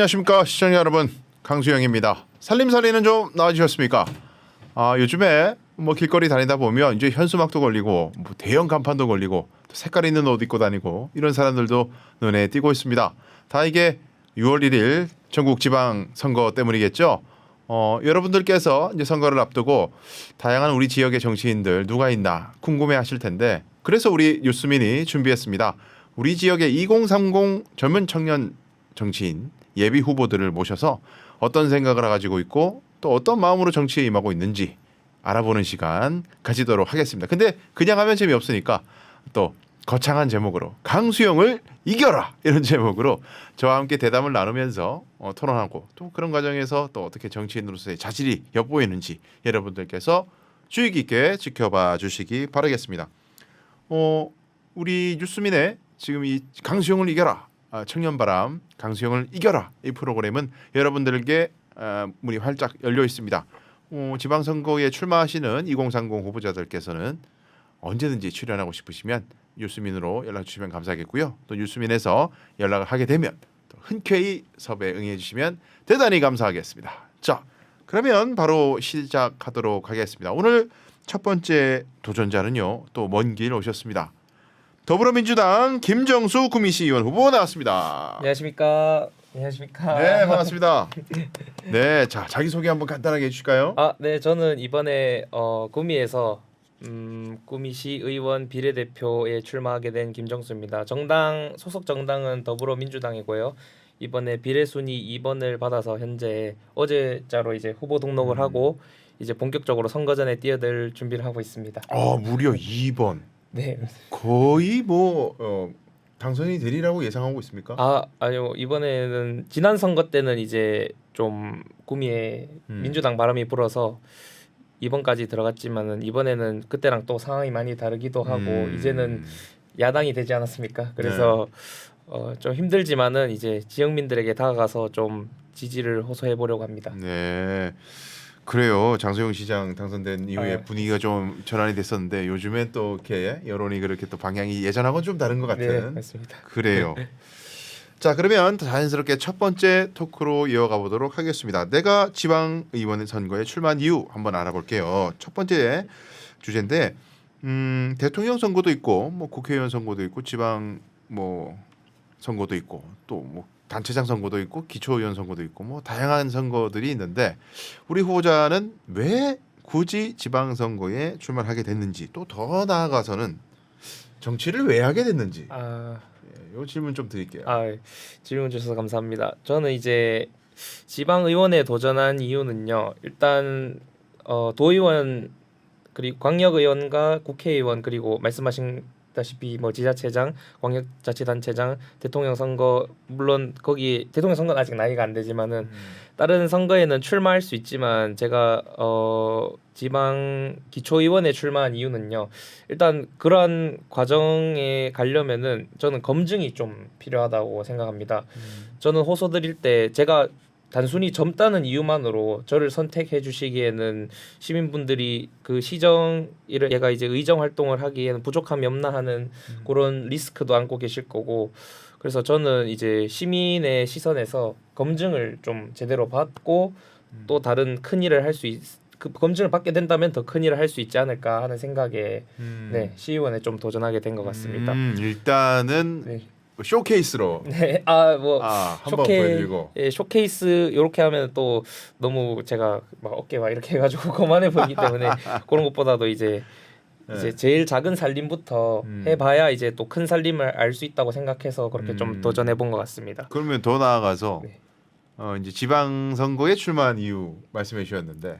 안녕하십니까 시청자 여러분, 강수영입니다. 살림살이는 좀 나아지셨습니까? 요즘에 뭐 길거리 다니다 보면 이제 현수막도 걸리고 뭐 대형 간판도 걸리고 또 색깔 있는 옷 입고 다니고 이런 사람들도 눈에 띄고 있습니다. 다 이게 6월 1일 전국 지방 선거 때문이겠죠. 여러분들께서 이제 선거를 앞두고 다양한 우리 지역의 정치인들 누가 있나 궁금해하실 텐데, 그래서 우리 뉴스민이 준비했습니다. 우리 지역의 2030 젊은 청년 정치인 예비 후보들을 모셔서 어떤 생각을 가지고 있고 또 어떤 마음으로 정치에 임하고 있는지 알아보는 시간 가지도록 하겠습니다. 근데 그냥 하면 재미없으니까 또 거창한 제목으로 강수영을 이겨라 이런 제목으로 저와 함께 대담을 나누면서 토론하고, 또 그런 과정에서 또 어떻게 정치인으로서의 자질이 엿보이는지 여러분들께서 주의 깊게 지켜봐 주시기 바라겠습니다. 우리 뉴스민의 지금 이 강수영을 이겨라, 청년바람 강수영을 이겨라 이 프로그램은 여러분들에게 문이 활짝 열려 있습니다. 지방선거에 출마하시는 2030 후보자들께서는 언제든지 출연하고 싶으시면 뉴스민으로 연락 주시면 감사하겠고요. 또 뉴스민에서 연락을 하게 되면 또 흔쾌히 섭외 응해 주시면 대단히 감사하겠습니다. 자, 그러면 바로 시작하도록 하겠습니다. 오늘 첫 번째 도전자는요, 또 먼 길 오셨습니다. 더불어민주당 김정수 구미시 의원 후보 나왔습니다. 안녕하십니까. 안녕하십니까. 네, 반갑습니다. 네, 자, 자기소개 한번 간단하게 해주실까요? 네, 저는 이번에 구미에서 구미시 의원 비례대표에 출마하게 된 김정수입니다. 정당 소속 정당은 더불어민주당이고요. 이번에 비례순위 2번을 받아서 현재 어제자로 이제 후보 등록을 하고 이제 본격적으로 선거전에 뛰어들 준비를 하고 있습니다. 무려 2번. 네. 거의 뭐 당선이 되리라고 예상하고 있습니까? 아니요. 이번에는 지난 선거 때는 이제 좀 구미에 민주당 바람이 불어서 2번까지 들어갔지만은 이번에는 그때랑 또 상황이 많이 다르기도 하고 이제는 야당이 되지 않았습니까? 그래서 좀 힘들지만은 이제 지역민들에게 다가가서 좀 지지를 호소해 보려고 합니다. 네. 그래요. 장소영 시장 당선된 이후에 분위기가 좀 전환이 됐었는데 요즘엔 또 이렇게 여론이 그렇게 또 방향이 예전하고는 좀 다른 것 같은. 네, 맞습니다. 그래요. 자, 그러면 자연스럽게 첫 번째 토크로 이어가 보도록 하겠습니다. 내가 지방 의원 선거에 출마한 이유 한번 알아볼게요. 첫 번째 주제인데 대통령 선거도 있고 뭐 국회의원 선거도 있고 지방 뭐 선거도 있고 또 뭐 단체장 선거도 있고 기초의원 선거도 있고 뭐 다양한 선거들이 있는데, 우리 후보자는 왜 굳이 지방선거에 출마하게 됐는지, 또 더 나아가서는 정치를 왜 하게 됐는지 이 질문 좀 드릴게요. 질문 주셔서 감사합니다. 저는 이제 지방 의원에 도전한 이유는요. 일단 도의원 그리고 광역의원과 국회의원 그리고 말씀하신다시피 뭐 지자체장, 광역자치단체장, 대통령 선거, 물론 거기 대통령 선거는 아직 나이가 안 되지만은 다른 선거에는 출마할 수 있지만 제가 지방 기초의원에 출마한 이유는요. 일단 그러한 과정에 가려면은 저는 검증이 좀 필요하다고 생각합니다. 저는 호소 드릴 때 제가 단순히 젊다는 이유만으로 저를 선택해 주시기에는 시민분들이 그 얘가 이제 의정 활동을 하기에는 부족함이 없나 하는 그런 리스크도 안고 계실 거고, 그래서 저는 이제 시민의 시선에서 검증을 좀 제대로 받고 또 다른 큰 일을 할 수 그 검증을 받게 된다면 더 큰 일을 할 수 있지 않을까 하는 생각에 시의원에 좀 도전하게 된 것 같습니다. 일단은 쇼케이스로 한번 보여드리고 쇼케이스 이렇게 하면 또 너무 제가 막 어깨 막 이렇게 해가지고 거만해 보이기 때문에 그런 것보다도 이제 제일 작은 살림부터 해봐야 이제 또 큰 살림을 알 수 있다고 생각해서 그렇게 좀 도전해 본 것 같습니다. 그러면 더 나아가서 이제 지방선거에 출마한 이유 말씀해 주셨는데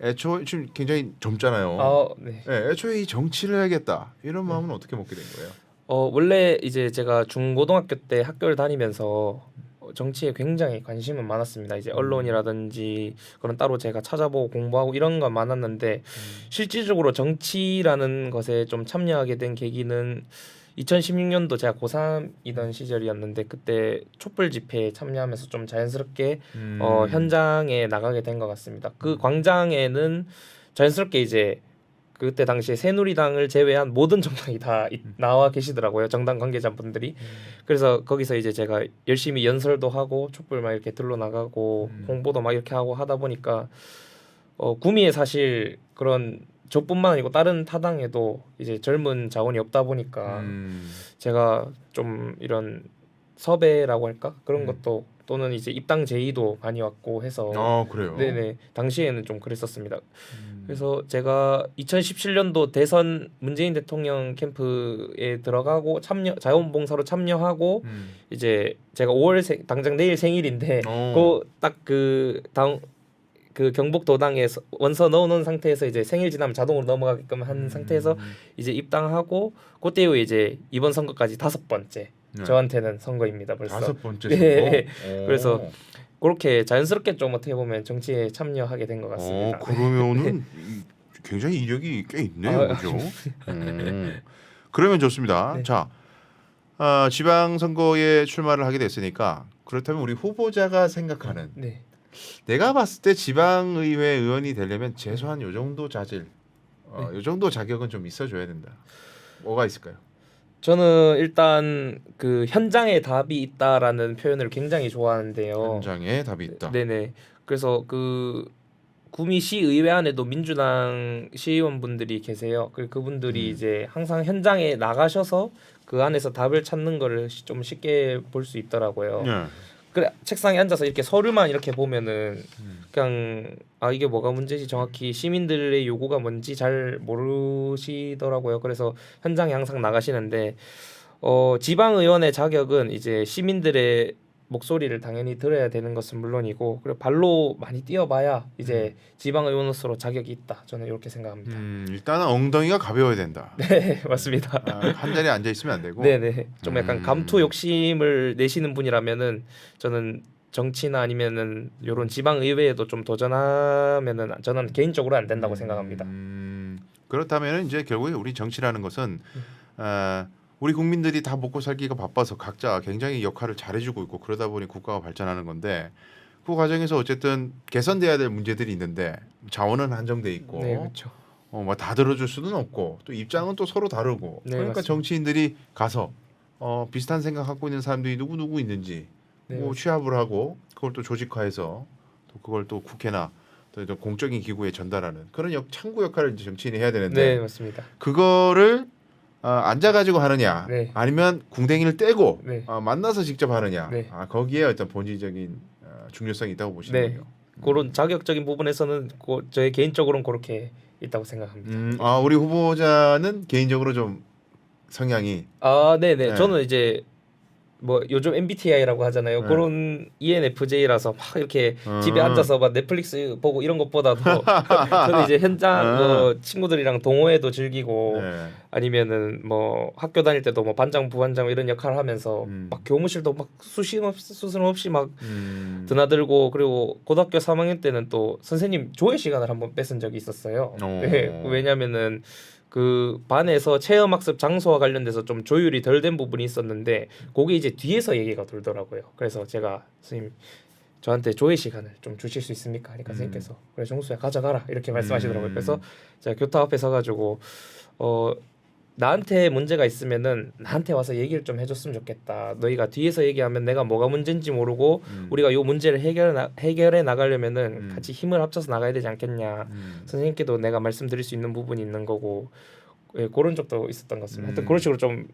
애초에 지금 굉장히 젊잖아요. 애초에 이 정치를 해야겠다 이런 마음은 어떻게 먹게 된 거예요? 원래 이제 제가 중고등학교 때 학교를 다니면서 정치에 굉장히 관심은 많았습니다. 이제 언론이라든지 그런 따로 제가 찾아보고 공부하고 이런 건 많았는데 실질적으로 정치라는 것에 좀 참여하게 된 계기는 2016년도 제가 고3이던 시절이었는데 그때 촛불 집회에 참여하면서 좀 자연스럽게 현장에 나가게 된 것 같습니다. 그 광장에는 자연스럽게 이제 그때 당시에 새누리당을 제외한 모든 정당이 다 나와 계시더라고요. 정당 관계자분들이. 그래서 거기서 이제 제가 열심히 연설도 하고 촛불 막 이렇게 들러 나가고 홍보도 막 이렇게 하고 하다 보니까 구미에 사실 그런 저뿐만 아니고 다른 타당에도 이제 젊은 자원이 없다 보니까 제가 좀 이런 섭외라고 할까 그런 것도 또는 이제 입당 제의도 많이 왔고 해서 그래요. 네네 당시에는 좀 그랬었습니다. 그래서 제가 2017년도 대선 문재인 대통령 캠프에 들어가고 자원봉사로 참여하고 이제 제가 5월 당장 내일 생일인데 그 경북 도당에 원서 넣어놓은 상태에서 이제 생일 지나면 자동으로 넘어가게끔 한 상태에서 이제 입당하고 그때 이후에 이제 이번 선거까지 5번째 저한테는 선거입니다. 벌써 5번째 선거. 네. 그래서 그렇게 자연스럽게 좀 어떻게 보면 정치에 참여하게 된 것 같습니다. 그러면은 굉장히 이력이 꽤 있네요, 그죠? 그러면 좋습니다. 네. 자, 지방 선거에 출마를 하게 됐으니까 그렇다면 우리 후보자가 생각하는 네. 내가 봤을 때 지방의회 의원이 되려면 최소한 요 정도 자질, 요 정도 자격은 좀 있어줘야 된다. 뭐가 있을까요? 저는 일단 그 현장에 답이 있다라는 표현을 굉장히 좋아하는데요. 현장에 답이 있다. 네네. 그래서 그 구미시 의회 안에도 민주당 시의원분들이 계세요. 그분들이 이제 항상 현장에 나가셔서 그 안에서 답을 찾는 거를 좀 쉽게 볼 수 있더라고요. 네. 그래 책상에 앉아서 이렇게 서류만 이렇게 보면은 그냥 이게 뭐가 문제지 정확히 시민들의 요구가 뭔지 잘 모르시더라고요. 그래서 현장에 항상 나가시는데 지방 의원의 자격은 이제 시민들의 목소리를 당연히 들어야 되는 것은 물론이고 그리고 발로 많이 뛰어봐야 이제 지방 의원으로서 자격이 있다. 저는 이렇게 생각합니다. 일단은 엉덩이가 가벼워야 된다. 네 맞습니다. 한 자리에 앉아 있으면 안 되고. 네네 좀 약간 감투 욕심을 내시는 분이라면은 저는 정치나 아니면은 이런 지방 의회에도 좀 도전하면은 저는 개인적으로 안 된다고 생각합니다. 그렇다면은 이제 결국에 우리 정치라는 것은 우리 국민들이 다 먹고 살기가 바빠서 각자 굉장히 역할을 잘해주고 있고 그러다 보니 국가가 발전하는 건데 그 과정에서 어쨌든 개선돼야 될 문제들이 있는데 자원은 한정돼 있고 네 그렇죠. 뭐 다 들어줄 수는 없고 또 입장은 또 서로 다르고 네, 그러니까 맞습니다. 정치인들이 가서 비슷한 생각 갖고 있는 사람들이 누구 있는지 네, 뭐 취합을 하고 그걸 또 조직화해서 또 그걸 또 국회나 또 공적인 기구에 전달하는 그런 참고 역할을 이제 정치인이 해야 되는데 네 맞습니다. 그거를 앉아가지고 하느냐 네. 아니면 궁뎅이를 떼고 네. 만나서 직접 하느냐 네. 거기에 어떤 본질적인 중요성이 있다고 네. 보시는군요. 그런 자격적인 부분에서는 저의 개인적으로는 그렇게 있다고 생각합니다. 우리 후보자는 개인적으로 좀 성향이 네네. 네. 저는 이제 뭐 요즘 MBTI라고 하잖아요. 네. 그런 ENFJ라서 막 이렇게 집에 음. 앉아서 막 넷플릭스 보고 이런 것보다도 저는 이제 현장 뭐 친구들이랑 동호회도 즐기고 네. 아니면은 뭐 학교 다닐 때도 뭐 반장 부반장 이런 역할을 하면서 막 교무실도 막 수순 없이 막 드나들고 그리고 고등학교 3학년 때는 또 선생님 조회 시간을 한번 뺏은 적이 있었어요. 네, 왜냐면은 그 반에서 체험학습 장소와 관련돼서 좀 조율이 덜 된 부분이 있었는데 그게 이제 뒤에서 얘기가 돌더라고요. 그래서 제가 선생님 저한테 조회 시간을 좀 주실 수 있습니까? 하니까 선생님께서 그래 정수야 가져가라 이렇게 말씀하시더라고요. 그래서 제가 교탁 앞에 서가지고 나한테 문제가 있으면은 나한테 와서 얘기를 좀 해줬으면 좋겠다. 너희가 뒤에서 얘기하면 내가 뭐가 문제인지 모르고 우리가 요 문제를 해결해 나가려면은 같이 힘을 합쳐서 나가야 되지 않겠냐. 선생님께도 내가 말씀드릴 수 있는 부분이 있는 거고 그런 적도 있었던 것 같습니다. 하여튼 그런 식으로 좀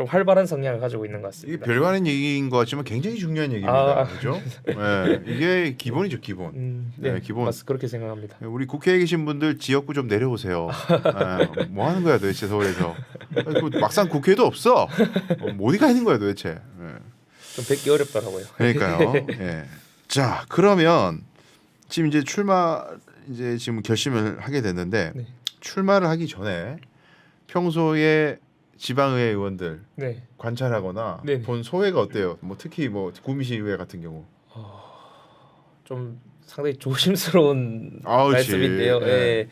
활발한 성향을 가지고 있는 것 이게 같습니다. 별거 아닌 얘기인 것 같지만 굉장히 중요한 얘기입니다. 그렇죠? 네. 이게 기본이죠, 기본. 네, 기본. 그렇게 생각합니다. 우리 국회에 계신 분들 지역구 좀 내려오세요. 뭐 하는 거야 도대체 서울에서? 막상 국회도 없어. 어디가 있는 거야 도대체? 좀 뵙기 어렵더라고요. 그러니까요. 예. 자, 그러면 지금 이제 지금 결심을 하게 됐는데 네. 출마를 하기 전에 평소에 지방의회 의원들 네. 관찰하거나 네네. 본 소회가 어때요? 뭐 특히 뭐 구미시 의회 같은 경우. 좀 상당히 조심스러운 그렇지. 말씀인데요. 예. 예.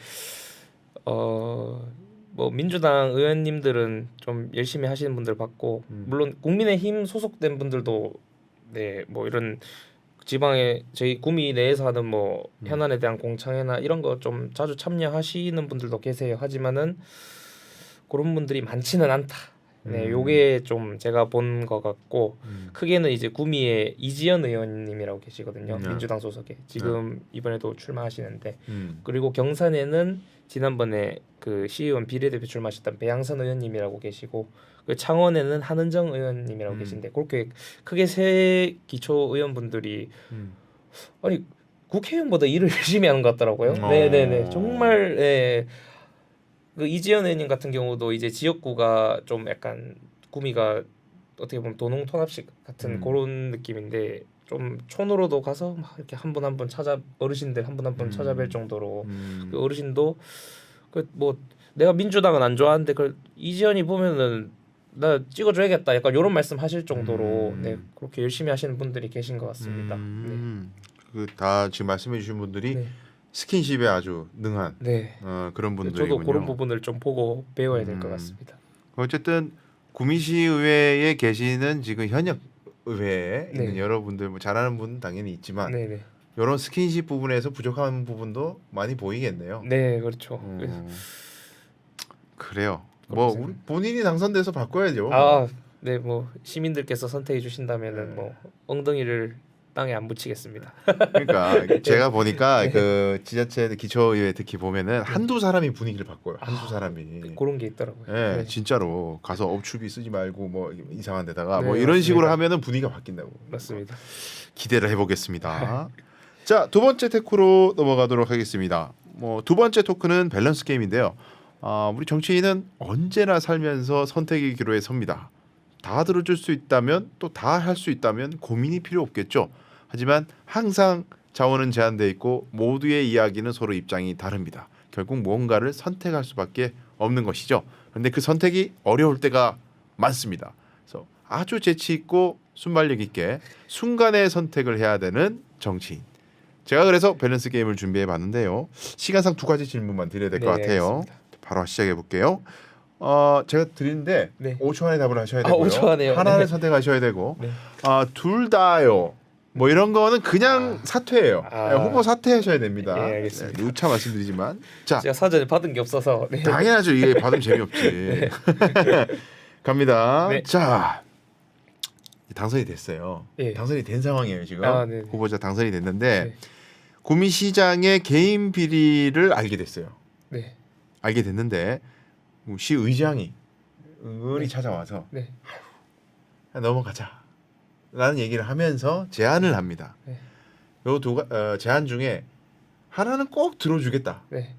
뭐 민주당 의원님들은 좀 열심히 하시는 분들 봤고 물론 국민의힘 소속된 분들도 네 뭐 이런 지방에 저희 구미 내에서 하는 뭐 현안에 대한 공청회나 이런 거 좀 자주 참여하시는 분들도 계세요. 하지만은 그런 분들이 많지는 않다. 네, 요게 좀 제가 본 것 같고 크게는 이제 구미에 이지연 의원님이라고 계시거든요. 민주당 소속에 지금 이번에도 출마하시는데 그리고 경산에는 지난번에 그 시의원 비례대표 출마하셨던 배양선 의원님이라고 계시고 그 창원에는 한은정 의원님이라고 계신데 그렇게 크게 세 기초 의원분들이 아니 국회의원보다 일을 열심히 하는 것 같더라고요. 네네네 정말 네. 그 이지연 의원님 같은 경우도 이제 지역구가 좀 약간 구미가 어떻게 보면 도농 통합식 같은 그런 느낌인데 좀 촌으로도 가서 막 이렇게 한 분 한 분 어르신들 한 분 한 분 찾아뵐 정도로 그 어르신도 그 뭐 내가 민주당은 안 좋아하는데 그 이지연이 보면은 나 찍어줘야겠다 약간 이런 말씀하실 정도로 네 그렇게 열심히 하시는 분들이 계신 것 같습니다. 그 다 지금 말씀해주신 분들이 네. 스킨십에 아주 능한 네. 그런 분들이군요. 저도 그런 부분을 좀 보고 배워야 될 것 같습니다. 어쨌든 구미시 의회에 계시는 지금 현역 의회에 네. 있는 여러분들 뭐 잘하는 분 당연히 있지만 네네. 이런 스킨십 부분에서 부족한 부분도 많이 보이겠네요. 네 그렇죠. 그래요. 뭐 그렇습니다. 우리 본인이 당선돼서 바꿔야죠. 네, 뭐 시민들께서 선택해 주신다면은 뭐 엉덩이를 땅에 안 붙이겠습니다. 그러니까 제가 보니까 그 지자체 기초의회 특히 보면은 한두 사람이 분위기를 바꿔요. 한두 사람이. 그런 게 있더라고요. 예, 네. 진짜로 가서 업추비 쓰지 말고 뭐 이상한 데다가 뭐 네, 이런 맞습니다. 식으로 하면은 분위기가 바뀐다고. 맞습니다. 기대를 해보겠습니다. 자, 두 번째 테크로 넘어가도록 하겠습니다. 뭐 두 번째 토크는 밸런스 게임인데요. 우리 정치인은 언제나 살면서 선택의 기로에 섭니다. 다 들어줄 수 있다면 또 다 할 수 있다면 고민이 필요 없겠죠. 하지만 항상 자원은 제한돼 있고 모두의 이야기는 서로 입장이 다릅니다. 결국 무언가를 선택할 수밖에 없는 것이죠. 그런데 그 선택이 어려울 때가 많습니다. 그래서 아주 재치 있고 순발력 있게 순간의 선택을 해야 되는 정치인. 제가 그래서 밸런스 게임을 준비해 봤는데요. 시간상 두 가지 질문만 드려야 될 것 네, 같아요. 알겠습니다. 바로 시작해 볼게요. 제가 드리는데 네. 5초 안에 답을 하셔야 되고요. 5초 안에요? 하나를 네. 선택하셔야 되고 네. 둘 다요. 뭐 이런 거는 그냥 사퇴예요. 네, 후보 사퇴하셔야 됩니다. 예, 알겠습니다. 네, 누차 말씀드리지만 자 제가 사전에 받은 게 없어서 네. 당연하죠. 이게 받으면 재미없지. 갑니다. 네. 자 당선이 됐어요. 예. 당선이 된 상황이에요 지금. 네네. 후보자 당선이 됐는데 네. 구미시장의 개인 비리를 알게 됐어요. 네. 알게 됐는데 시 의장이 은근히 찾아와서 네. 넘어가자 라는 얘기를 하면서 제안을 합니다. 네. 요 제안 중에 하나는 꼭 들어주겠다. 네.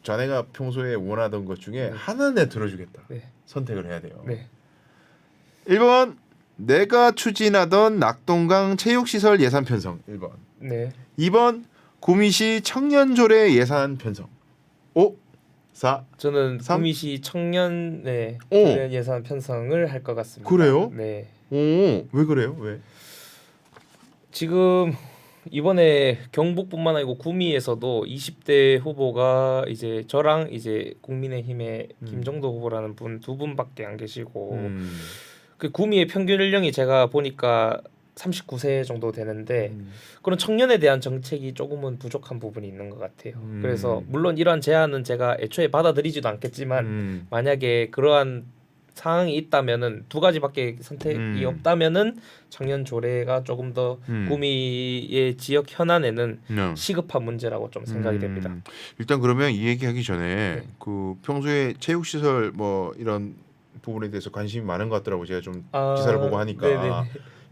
자네가 평소에 원하던 것 중에 네. 하나는 내가 들어주겠다. 네. 선택을 해야 돼요. 네. 1번 내가 추진하던 낙동강 체육시설 예산 편성 1번. 네. 2번 구미시 청년조례 예산 편성. 5, 4. 저는 3? 구미시 청년 네. 오. 조례 예산 편성을 할 것 같습니다. 그래요? 네. 오, 왜 그래요? 왜? 지금 이번에 경북뿐만 아니고 구미에서도 20대 후보가 이제 저랑 이제 국민의힘의 김정도 후보라는 분 두 분밖에 안 계시고 그 구미의 평균 연령이 제가 보니까 39세 정도 되는데 그런 청년에 대한 정책이 조금은 부족한 부분이 있는 것 같아요. 그래서 물론 이러한 제안은 제가 애초에 받아들이지도 않겠지만 만약에 그러한 상황이 있다면은 두 가지밖에 선택이 없다면은 청년 조례가 조금 더 구미의 지역 현안에는 시급한 문제라고 좀 생각이 됩니다. 일단 그러면 이 얘기하기 전에 네. 그 평소에 체육시설 뭐 이런 부분에 대해서 관심이 많은 것 같더라고 제가 좀 기사를 보고 하니까 네네.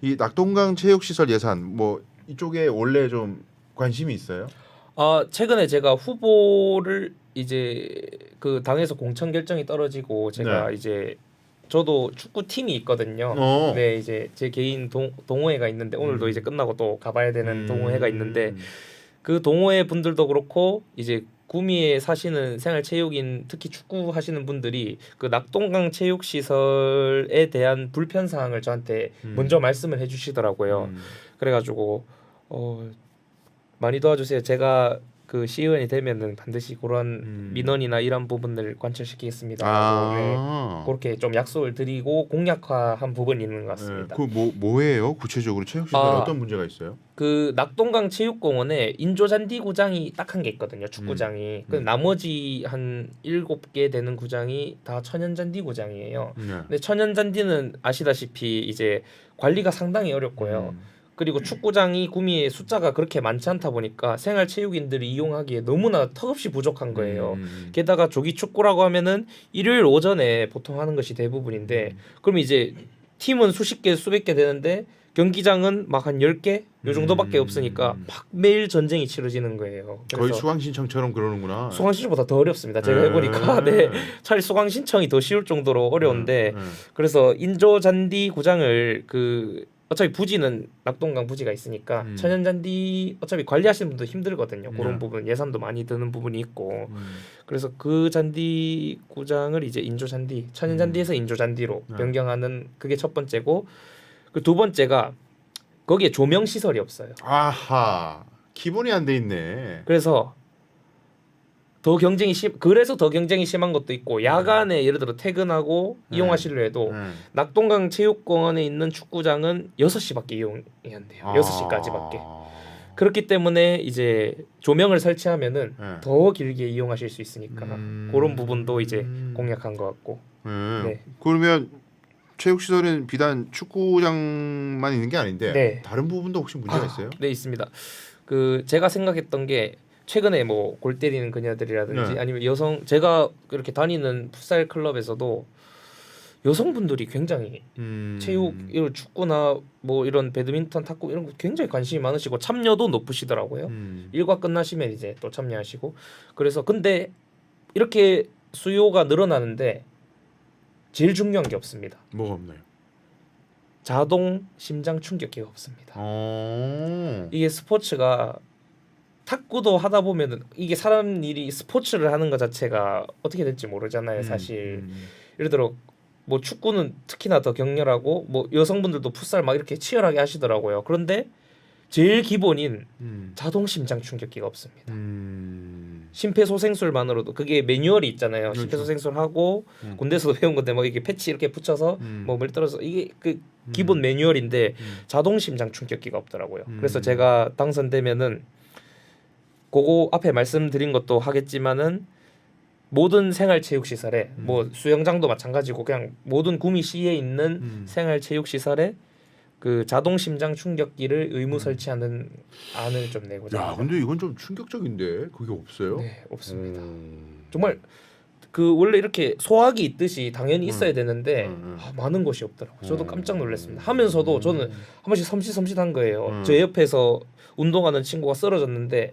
이 낙동강 체육시설 예산 뭐 이쪽에 원래 좀 관심이 있어요? 최근에 제가 후보를 이제 그 당에서 공천 결정이 떨어지고 제가 네. 이제 저도 축구 팀이 있거든요. 네, 이제 제 개인 동호회가 있는데 오늘도 이제 끝나고 또 가봐야 되는 동호회가 있는데 그 동호회 분들도 그렇고 이제 구미에 사시는 생활체육인 특히 축구 하시는 분들이 그 낙동강 체육시설에 대한 불편 사항을 저한테 먼저 말씀을 해주시더라고요. 그래가지고 많이 도와주세요. 제가 그 시의원이 되면은 반드시 그런 민원이나 이런 부분을 관철시키겠습니다. 네. 그렇게 좀 약속을 드리고 공약화한 부분이 있는 것 같습니다. 그 뭐예요? 구체적으로 체육시설에 어떤 문제가 있어요? 그 낙동강 체육공원에 인조잔디 구장이 딱 한 개 있거든요. 축구장이. 그 나머지 한 7개 되는 구장이 다 천연잔디 구장이에요. 근데 천연잔디는 아시다시피 이제 관리가 상당히 어렵고요. 그리고 축구장이 구미에 숫자가 그렇게 많지 않다 보니까 생활체육인들이 이용하기에 너무나 턱없이 부족한 거예요. 게다가 조기 축구라고 하면은 일요일 오전에 보통 하는 것이 대부분인데 그럼 이제 팀은 수십 개 수백 개 되는데 경기장은 막 한 10개 요 정도밖에 없으니까 막 매일 전쟁이 치러지는 거예요. 거의 수강신청처럼 그러는구나. 수강신청보다 더 어렵습니다. 제가 해보니까 차라리 수강신청이 더 쉬울 정도로 어려운데 그래서 인조잔디 구장을 그 어차피 부지는 낙동강 부지가 있으니까 천연잔디 어차피 관리하시는 분도 힘들거든요. 그런 부분 예산도 많이 드는 부분이 있고 그래서 그 잔디 구장을 이제 인조잔디 천연잔디에서 인조잔디로 변경하는 그게 첫 번째고 그 두 번째가 거기에 조명 시설이 없어요. 아하 기본이 안 돼 있네. 그래서 더 경쟁이 심한 것도 있고 야간에 예를 들어 퇴근하고 이용하시려 해도 낙동강 체육공원에 있는 축구장은 6시밖에 이용이 안 돼요. 6시까지밖에. 그렇기 때문에 이제 조명을 설치하면은 더 길게 이용하실 수 있으니까 그런 부분도 이제 공략한 것 같고. 네. 그러면 체육시설은 비단 축구장만 있는 게 아닌데 네. 다른 부분도 혹시 문제가 있어요? 네, 있습니다. 그 제가 생각했던 게 최근에 뭐 골 때리는 그녀들이라든지 아니면 제가 이렇게 다니는 풋살 클럽에서도 여성분들이 굉장히 체육, 이런 축구나 뭐 이런 배드민턴, 탁구 이런 거 굉장히 관심이 많으시고 참여도 높으시더라고요. 일과 끝나시면 이제 또 참여하시고 그래서 근데 이렇게 수요가 늘어나는데 제일 중요한 게 없습니다. 뭐가 없나요? 자동 심장 충격기가 없습니다. 이게 스포츠가 탁구도 하다 보면은 이게 사람 일이 스포츠를 하는 것 자체가 어떻게 될지 모르잖아요, 사실. 예를 들어 뭐 축구는 특히나 더 격렬하고 뭐 여성분들도 풋살 막 이렇게 치열하게 하시더라고요. 그런데 제일 기본인 자동 심장 충격기가 없습니다. 심폐소생술만으로도 그게 매뉴얼이 있잖아요. 그렇죠. 심폐소생술 하고 군대에서도 배운 건데 뭐 이게 패치 이렇게 붙여서 뭐 물 떨어서 이게 그 기본 매뉴얼인데 자동 심장 충격기가 없더라고요. 그래서 제가 당선되면은 그거 앞에 말씀드린 것도 하겠지만은 모든 생활체육시설에 뭐 수영장도 마찬가지고 그냥 모든 구미시에 있는 생활체육시설에 그 자동 심장 충격기를 의무 설치하는 안을 좀 내고자 야, 합니다. 근데 이건 좀 충격적인데 그게 없어요? 네, 없습니다. 정말 그 원래 이렇게 소화기 있듯이 당연히 있어야 되는데 많은 곳이 없더라고요. 저도 깜짝 놀랐습니다. 하면서도 저는 한 번씩 섬찟섬찟한 거예요. 저 옆에서 운동하는 친구가 쓰러졌는데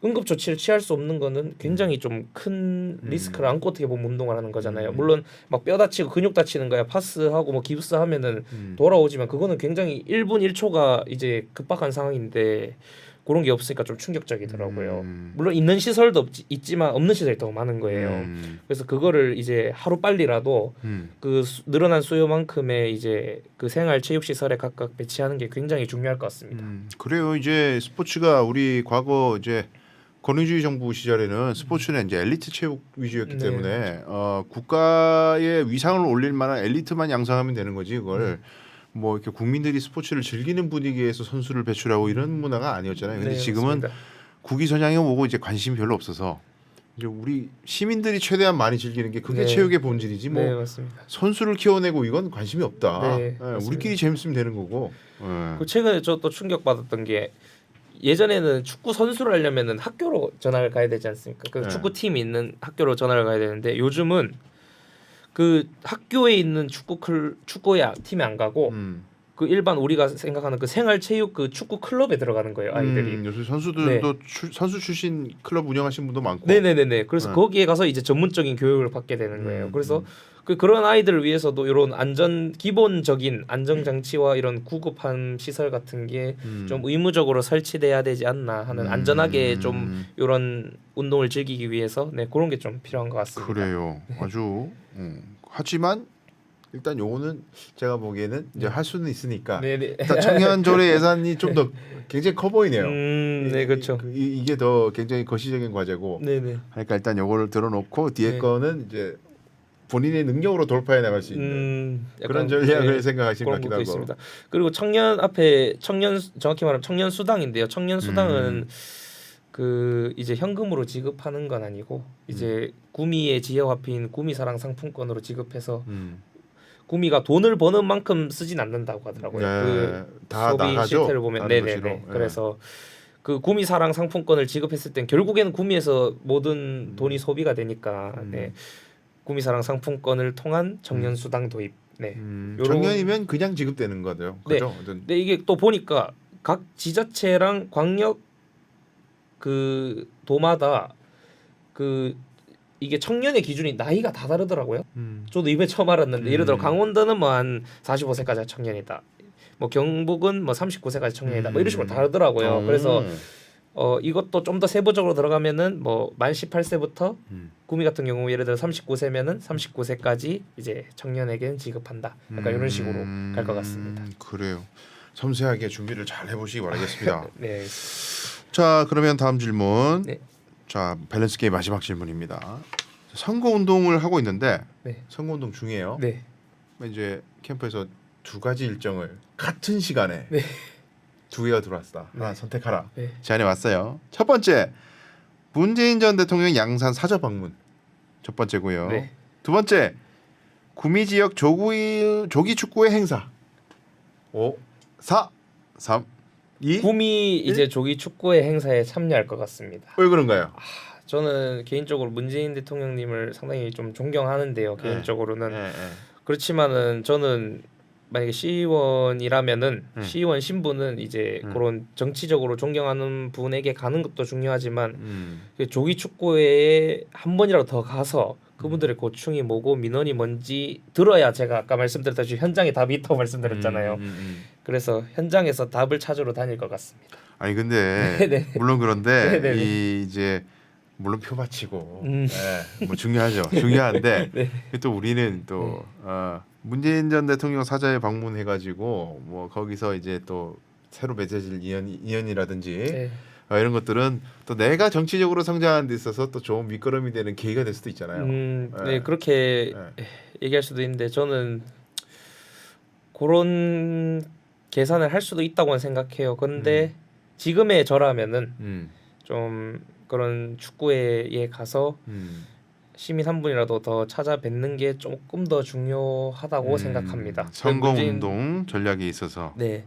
응급 조치를 취할 수 없는 거는 굉장히 좀 큰 리스크를 안고 어떻게 보면 운동을 하는 거잖아요. 물론 막 뼈 다치고 근육 다치는 거야 파스하고 뭐 깁스하면은 돌아오지만 그거는 굉장히 1분 1초가 이제 급박한 상황인데 그런 게 없으니까 좀 충격적이더라고요. 물론 있는 시설도 있지만 없는 시설이 더 많은 거예요. 그래서 그거를 이제 하루 빨리라도 그 늘어난 수요만큼의 이제 그 생활 체육 시설에 각각 배치하는 게 굉장히 중요할 것 같습니다. 그래요. 이제 스포츠가 우리 과거 이제 권위주의 정부 시절에는 스포츠는 이제 엘리트 체육 위주였기 때문에 국가의 위상을 올릴 만한 엘리트만 양성하면 되는 거지 그걸 뭐 이렇게 국민들이 스포츠를 즐기는 분위기에서 선수를 배출하고 이런 문화가 아니었잖아요. 근데 지금은 맞습니다. 국위 선양에 오고 이제 관심이 별로 없어서 이제 우리 시민들이 최대한 많이 즐기는 게 그게 체육의 본질이지 뭐 네, 맞습니다. 선수를 키워내고 이건 관심이 없다. 네, 우리끼리 재밌으면 되는 거고. 그 최근에 저 또 충격 받았던 게 예전에는 축구 선수를 하려면은 학교로 전학을 가야 되지 않습니까? 그 축구 팀이 있는 학교로 전학을 가야 되는데 요즘은 그 학교에 있는 축구야 팀에 안 가고 그 일반 우리가 생각하는 그 생활체육 그 축구 클럽에 들어가는 거예요 아이들이. 요새 선수들도 선수 출신 클럽 운영하신 분도 많고. 네네네네. 그래서 거기에 가서 이제 전문적인 교육을 받게 되는 거예요. 그래서 그런 아이들을 위해서도 이런 기본적인 안정 장치와 이런 구급함 시설 같은 게 좀 의무적으로 설치돼야 되지 않나 하는 안전하게 좀 이런 운동을 즐기기 위해서 그런 게 좀 필요한 것 같습니다. 그래요. 아주. 하지만 일단 요거는 제가 보기에는 이제 할 수는 있으니까 네네. 일단 청년조례 예산이 좀 더 굉장히 커 보이네요. 네, 그렇죠. 이게 더 굉장히 거시적인 과제고. 네네. 그러니까 일단 요거를 들어놓고 뒤에 네. 거는 이제 본인의 능력으로 돌파해 나갈 수 있는 그런 약간, 전략을 네, 생각하시는 것 그런 같기도 것도 하고. 있습니다. 그리고 청년 정확히 말하면 청년 수당인데요. 청년 수당은 그 이제 현금으로 지급하는 건 아니고 이제 구미의 지역화폐인 구미사랑 상품권으로 지급해서 구미가 돈을 버는 만큼 쓰진 않는다고 하더라고요. 네, 그 다 소비 나가죠. 실태를 보면 다른 네네네. 도시로. 네. 그래서 그 구미사랑 상품권을 지급했을 땐 결국에는 구미에서 모든 돈이 소비가 되니까 네. 구미사랑 상품권을 통한 청년 수당 도입. 네. 요런- 청년이면 그냥 지급되는 거죠. 네. 그죠? 근데 이게 또 보니까 각 지자체랑 광역 그 도마다 그 이게 청년의 기준이 나이가 다 다르더라고요. 저도 이번에 처음 알았는데 예를 들어 강원도는 뭐 한 45세까지 청년이다. 뭐 경북은 뭐 39세까지 청년이다. 뭐 이런 식으로 다르더라고요. 그래서 이것도 좀 더 세부적으로 들어가면은 뭐 만 18세부터 구미 같은 경우 예를 들어 39세면은 39세까지 이제 청년에게는 지급한다. 약간 이런 식으로 갈 것 같습니다. 그래요. 섬세하게 준비를 잘 해보시기 바라겠습니다. 네. 자, 그러면 다음 질문. 네. 자, 밸런스 게임 마지막 질문입니다. 선거 운동을 하고 있는데 네. 선거 운동 중이에요. 네. 이제 캠프에서 두 가지 일정을 같은 시간에 네. 두 개가 들어왔다. 하나 선택하라. 네. 제안이 왔어요. 첫 번째, 문재인 전 대통령 양산 사저 방문. 첫 번째고요. 네. 두 번째, 구미 지역 조기 축구회 행사. 5, 4, 3, 2. 구미 이제 조기 축구회 행사에 참여할 것 같습니다. 왜 그런가요? 저는 개인적으로 문재인 대통령님을 상당히 좀 존경하는데요. 개인적으로는 네. 그렇지만은 저는 만약에 시의원이라면은 시의원 신분은 이제 그런 정치적으로 존경하는 분에게 가는 것도 중요하지만 그 조기 축구회에 한 번이라도 더 가서 그분들의 고충이 뭐고 민원이 뭔지 들어야 제가 아까 말씀드렸다시피 현장에 답이 있다고 말씀드렸잖아요. 그래서 현장에서 답을 찾으러 다닐 것 같습니다. 아니 근데 네네. 물론 그런데 네네네. 이 이제 물론 표 바치고 뭐 중요하죠. 중요한데 네. 또 우리는 또 문재인 전 대통령 사저에 방문해가지고 뭐 거기서 이제 또 새로 맺어질 인연이라든지 네. 이런 것들은 또 내가 정치적으로 성장하는 데 있어서 또 좋은 밑거름이 되는 계기가 될 수도 있잖아요. 네, 그렇게 얘기할 수도 있는데 저는 그런 계산을 할 수도 있다고는 생각해요. 근데 지금의 저라면은 좀 그런 축구회에 가서 시민 한 분이라도 더 찾아뵙는 게 조금 더 중요하다고 생각합니다. 선거운동 전략에 있어서 네,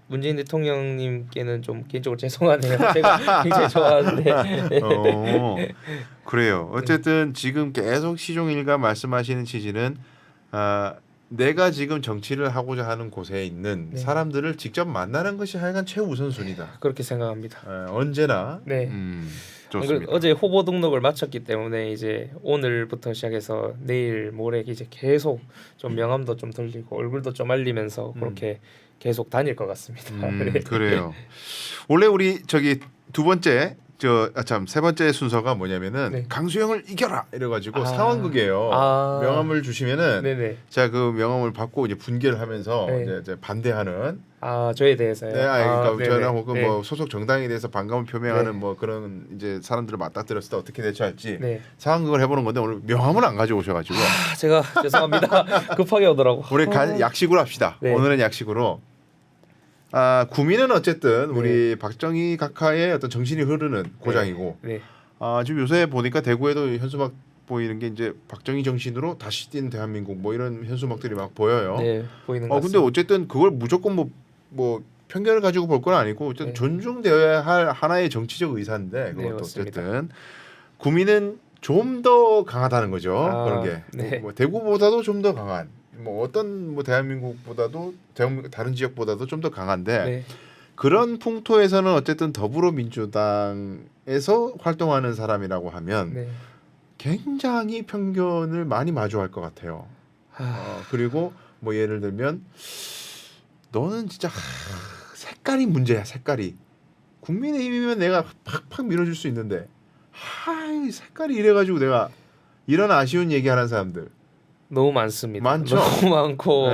문재인 대통령님께는 좀 개인적으로 죄송하네요. 제가 굉장히 좋아하는데. 그래요. 어쨌든 지금 계속 시종일관 말씀하시는 취지는 내가 지금 정치를 하고자 하는 곳에 있는 사람들을 직접 만나는 것이 하여간 최우선순위다. 그렇게 생각합니다. 언제나. 네. 좋습니다. 어제 후보 등록을 마쳤기 때문에 이제 오늘부터 시작해서 내일 모레 이제 계속 좀 명함도 좀 돌리고 얼굴도 좀 알리면서 그렇게 계속 다닐 것 같습니다. 그래요. 원래 우리 저기 두 번째 세 번째 순서가 뭐냐면은 강수영을 이겨라 이래가지고 상황극이에요. 명함을 주시면은 네네. 제가 그 명함을 받고 이제 분개를 하면서 이제 반대하는 저에 대해서요. 네, 그러니까 저나 혹은 네. 뭐 소속 정당에 대해서 반감을 표명하는 뭐 그런 이제 사람들을 맞닥뜨렸을 때 어떻게 대처할지 상황극을 해보는 건데 오늘 명함을 안 가져오셔가지고 제가 죄송합니다. 급하게 오더라고. 우리 약식으로 합시다. 오늘은 약식으로. 구미는 어쨌든 우리 박정희 각하의 어떤 정신이 흐르는 고장이고 지금 요새 보니까 대구에도 현수막 보이는 게 이제 박정희 정신으로 다시 뛴 대한민국 뭐 이런 현수막들이 막 보여요. 네, 보이는 것 근데 어쨌든 그걸 무조건 뭐 편견을 가지고 볼 건 아니고 어쨌든 존중되어야 할 하나의 정치적 의사인데 그것도 어쨌든 구미는 좀 더 강하다는 거죠. 그런 게 뭐 대구보다도 좀 더 강한. 뭐 어떤 뭐 대한민국보다도 다른 지역보다도 좀 더 강한데 그런 풍토에서는 어쨌든 더불어민주당에서 활동하는 사람이라고 하면 굉장히 편견을 많이 마주할 것 같아요. 그리고 뭐 예를 들면 너는 진짜 색깔이 문제야. 색깔이 국민의힘이면 내가 팍팍 밀어줄 수 있는데 색깔이 이래가지고 내가 이런 아쉬운 얘기하는 사람들 너무 많습니다. 많죠? 너무 많고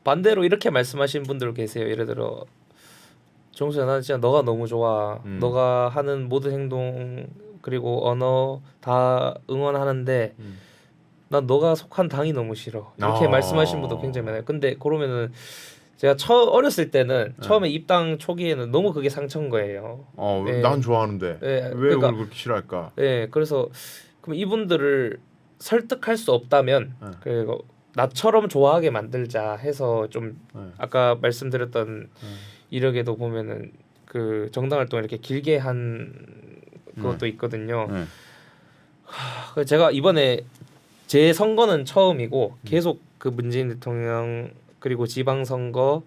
반대로 이렇게 말씀하시는 분들 계세요. 예를 들어 정수야 나 진짜 너가 너무 좋아. 음. 너가 하는 모든 행동 그리고 언어 다 응원하는데 음. 난 너가 속한 당이 너무 싫어. 이렇게 아. 말씀하신 분도 굉장히 많아요. 근데 그러면은 제가 어렸을 때는 처음에 입당 초기에는 너무 그게 상처인 거예요. 네. 난 좋아하는데 네, 왜 그러니까- 그걸 그렇게 싫어할까? 네, 그래서 그럼 이분들을 설득할 수 없다면 네. 그리고 나처럼 좋아하게 만들자 해서 좀 네. 아까 말씀드렸던 이력에도 보면은 그 정당 활동을 이렇게 길게 한 그것도 있거든요. 네. 그래서 제가 이번에 제 선거는 처음이고 계속 그 문재인 대통령 그리고 지방선거,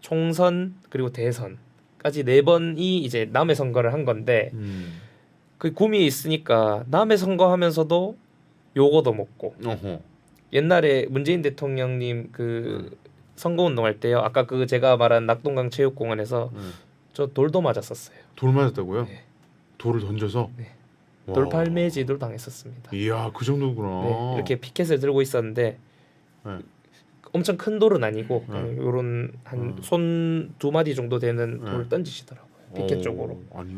총선 그리고 대선까지 4번이 이제 남의 선거를 한 건데 그 구미에 있으니까 남의 선거 하면서도 요거도 먹고 어허. 옛날에 문재인 대통령님 그 선거운동 할 때요. 아까 그 제가 말한 낙동강 체육공원에서 저 돌도 맞았었어요. 돌 맞았다고요? 네. 돌을 던져서? 네. 와. 돌팔매질도 당했었습니다. 이야, 그 정도구나. 네, 이렇게 피켓을 들고 있었는데 네. 엄청 큰 돌은 아니고 네. 요런 한 손 2마디 정도 되는 네. 돌을 던지시더라고요. 피켓 쪽으로. 아니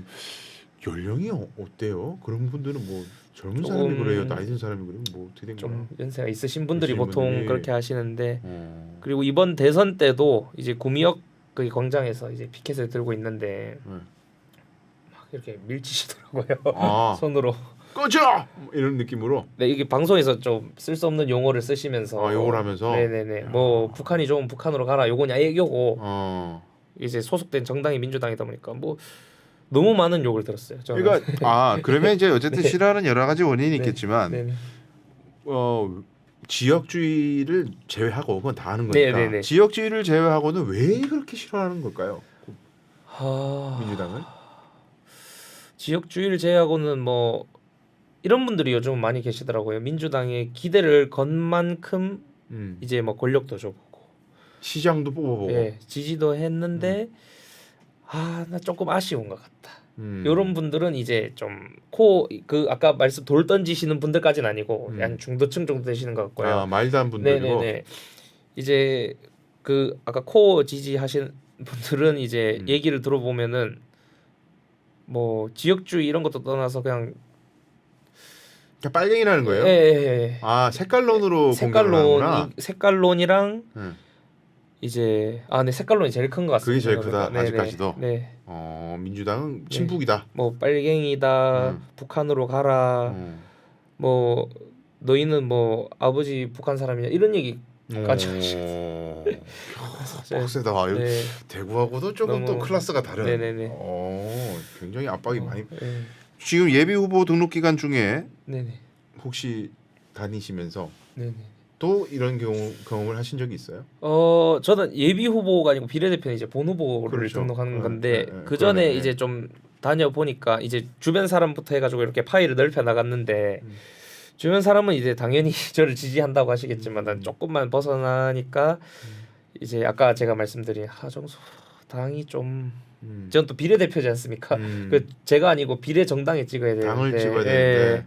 연령이 어때요? 그런 분들은 뭐 젊은 조금 사람이 그래요? 나이 든 사람이 그래요? 뭐 어떻게 된 거야? 좀 연세가 있으신 분들이 있으신 보통 분들이. 그렇게 하시는데 어. 그리고 이번 대선 때도 이제 구미역 그 광장에서 이제 피켓을 들고 있는데 네. 막 이렇게 밀치시더라고요. 아. 손으로. 꺼져! 이런 느낌으로. 네, 이게 방송에서 좀 쓸 수 없는 용어를 쓰시면서 욕을 하면서. 네네네. 뭐 북한이 좋으면 북한으로 가라. 요거냐 이거고 어. 이제 소속된 정당이 민주당이다 보니까 뭐 너무 많은 욕을 들었어요. 저는. 그러니까 그러면 이제 어쨌든 네. 싫어하는 여러 가지 원인이 네. 있겠지만 네네. 지역주의를 제외하고 그건 다 하는 거니까 네네네. 지역주의를 제외하고는 왜 그렇게 싫어하는 걸까요? 민주당은? 지역주의를 제외하고는 뭐 이런 분들이 요즘 많이 계시더라고요. 민주당에 기대를 건 만큼 이제 뭐 권력도 줘보고 시장도 뽑아보고 예, 지지도 했는데 나 조금 아쉬운 것 같다. 음. 이런 분들은 이제 좀 그 아까 말씀 돌 던지시는 분들까지는 아니고 한 중도층 정도 되시는 것 같고요. 마일드한 분들이고 네네네. 이제 그 아까 코 지지하신 분들은 이제 얘기를 들어보면은 뭐 지역주의 이런 것도 떠나서 그냥 빨갱이라는 거예요? 예. 색깔론으로 공격을 하는구나. 색깔론이랑 이제 네 색깔론이 제일 큰 것 같습니다. 그게 제일 크다. 네네. 아직까지도. 네. 민주당은 친북이다. 뭐 빨갱이다. 북한으로 가라. 뭐 너희는 뭐 아버지 북한 사람이냐 이런 얘기까지 하시고. 빡세다. 네. 대구하고도 조금 또 클래스가 다른. 네네네. 굉장히 압박이 많이. 네. 지금 예비 후보 등록 기간 중에 네네. 혹시 다니시면서 네네. 또 이런 경험을 하신 적이 있어요? 저는 예비 후보가 아니고 비례대표는 이제 본 후보를 그렇죠. 등록하는 건데 네, 그 전에 그러네. 이제 좀 다녀 보니까 이제 주변 사람부터 해가지고 이렇게 파일을 넓혀 나갔는데 주변 사람은 이제 당연히 저를 지지한다고 하시겠지만 난 조금만 벗어나니까 이제 아까 제가 말씀드린 하정수 당이 좀 저는 또 비례대표지 않습니까? 그 제가 아니고 비례 정당에 찍어야 되는데 당을 찍어야 되는데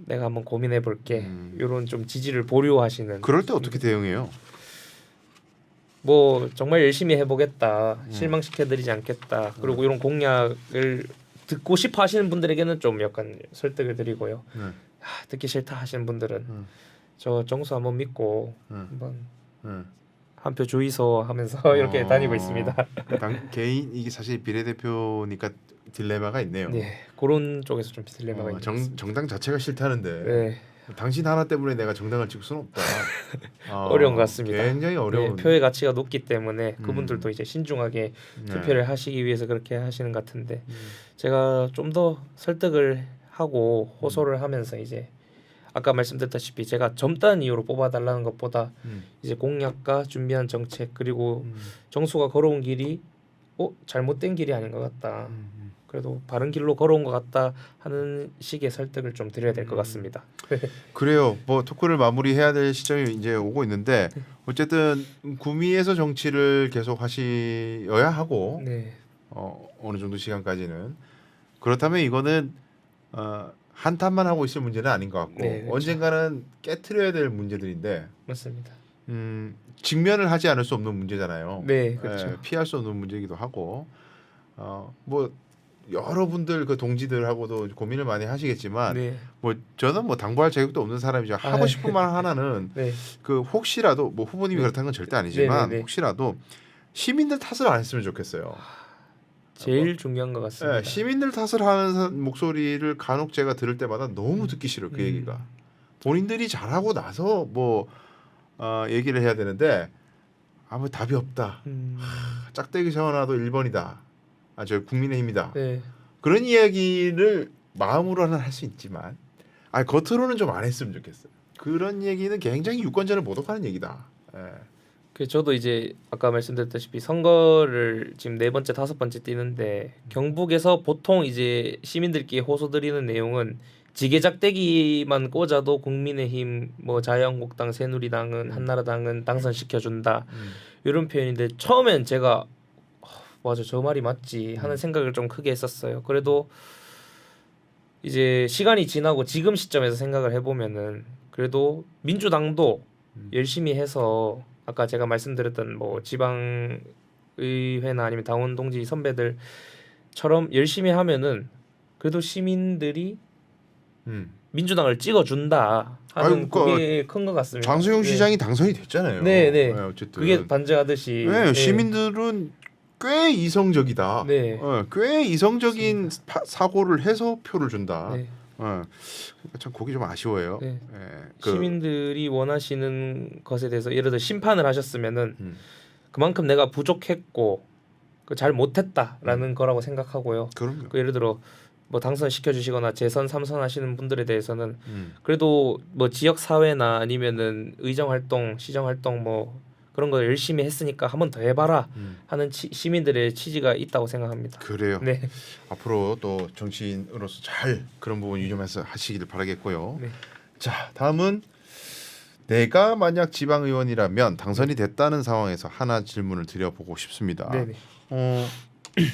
내가 한번 고민해 볼게. 이런 좀 지지를 보류하시는. 그럴 때 어떻게 대응해요? 뭐 정말 열심히 해보겠다. 실망시켜드리지 않겠다. 그리고 이런 공약을 듣고 싶어 하시는 분들에게는 좀 약간 설득을 드리고요. 듣기 싫다 하시는 분들은 저 정수 한번 믿고 한번 한 표 주의소 하면서 이렇게 다니고 있습니다. 개인 이게 사실 비례대표니까 딜레마가 있네요. 네, 그런 쪽에서 좀 딜레마가 있는 것 같습니다. 정당 자체가 싫다는데 네. 당신 하나 때문에 내가 정당을 찍을 수는 없다. 어려운 것 같습니다. 굉장히 어려운. 네, 표의 가치가 높기 때문에 그분들도 이제 신중하게 투표를 하시기 위해서 그렇게 하시는 것 같은데 제가 좀 더 설득을 하고 호소를 하면서 이제 아까 말씀드렸다시피 제가 젊다는 이유로 뽑아달라는 것보다 이제 공약과 준비한 정책 그리고 정수가 걸어온 길이 잘못된 길이 아닌 것 같다. 그래도 바른 길로 걸어온 것 같다 하는 식의 설득을 좀 드려야 될 것 같습니다. 그래요. 뭐 토크를 마무리해야 될 시점이 이제 오고 있는데 어쨌든 구미에서 정치를 계속 하셔야 하고 네. 어느 정도 시간까지는 그렇다면 이거는 한탄만 하고 있을 문제는 아닌 것 같고 네, 그렇죠. 언젠가는 깨트려야 될 문제들인데 맞습니다. 직면을 하지 않을 수 없는 문제잖아요. 네, 그렇죠. 예, 피할 수 없는 문제이기도 하고 뭐 여러분들 그 동지들하고도 고민을 많이 하시겠지만 네. 뭐 저는 뭐 당부할 자격도 없는 사람이죠. 하고 싶은 말 하나는 네. 그 혹시라도 뭐 후보님이 네. 그렇다는 건 절대 아니지만 네. 혹시라도 시민들 탓을 안 했으면 좋겠어요. 제일 중요한 것 같습니다. 예, 시민들 탓을 하는 목소리를 간혹 제가 들을 때마다 너무 듣기 싫어 그 얘기가. 본인들이 잘하고 나서 뭐 얘기를 해야 되는데 아무 답이 없다. 짝대기 세워놔도 1번이다. 저 국민의힘이다. 네. 그런 이야기를 마음으로는 할 수 있지만 겉으로는 좀 안 했으면 좋겠어요. 그런 얘기는 굉장히 유권자를 모독하는 얘기다. 예. 그 저도 이제 아까 말씀드렸다시피 선거를 지금 4번째, 5번째 뛰는데 경북에서 보통 이제 시민들끼리 호소드리는 내용은 지게작대기만 꽂아도 국민의힘, 뭐 자유한국당, 새누리당은 한나라당은 당선시켜준다 이런 표현인데 처음엔 제가 맞아 저 말이 맞지 하는 생각을 좀 크게 했었어요. 그래도 이제 시간이 지나고 지금 시점에서 생각을 해보면은 그래도 민주당도 열심히 해서 아까 제가 말씀드렸던 뭐 지방 의회나 아니면 당원 동지 선배들처럼 열심히 하면은 그래도 시민들이 민주당을 찍어준다 하는 그게 큰 것 같습니다. 장소영 시장이 당선이 됐잖아요. 네. 어쨌든 그게 반증하듯이 네, 시민들은 꽤 이성적이다. 네. 꽤 이성적인 사고를 해서 표를 준다. 네. 그러니까 참 그게 좀 아쉬워요. 네. 그, 시민들이 원하시는 것에 대해서 예를 들어 심판을 하셨으면은 그만큼 내가 부족했고 잘 못했다라는 거라고 생각하고요. 그럼요. 예를 들어 뭐 당선시켜 주시거나 재선 3선 하시는 분들에 대해서는 그래도 뭐 지역 사회나 아니면은 의정 활동, 시정 활동 뭐 그런 거 열심히 했으니까 한 번 더 해봐라 하는 시민들의 취지가 있다고 생각합니다. 그래요. 네. 앞으로 또 정치인으로서 잘 그런 부분 유념해서 하시기를 바라겠고요. 네. 자, 다음은 내가 만약 지방의원이라면 당선이 됐다는 상황에서 하나 질문을 드려보고 싶습니다. 네네.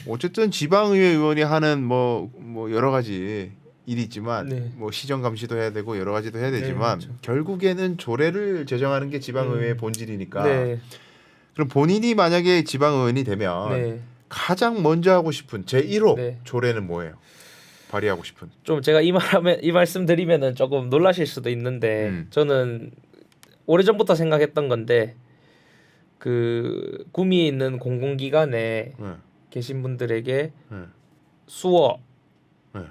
어쨌든 지방의회 의원이 하는 뭐 여러 가지 일이 있지만 네. 뭐 시정 감시도 해야 되고 여러 가지도 해야 되지만 그렇죠. 결국에는 조례를 제정하는 게 지방의회의 본질이니까 네. 그럼 본인이 만약에 지방의원이 되면 네. 가장 먼저 하고 싶은 제1호 네. 조례는 뭐예요? 발의하고 싶은. 좀 제가 이 말씀 드리면은 조금 놀라실 수도 있는데 저는 오래전부터 생각했던 건데 그 구미에 있는 공공기관에 계신 분들에게 수어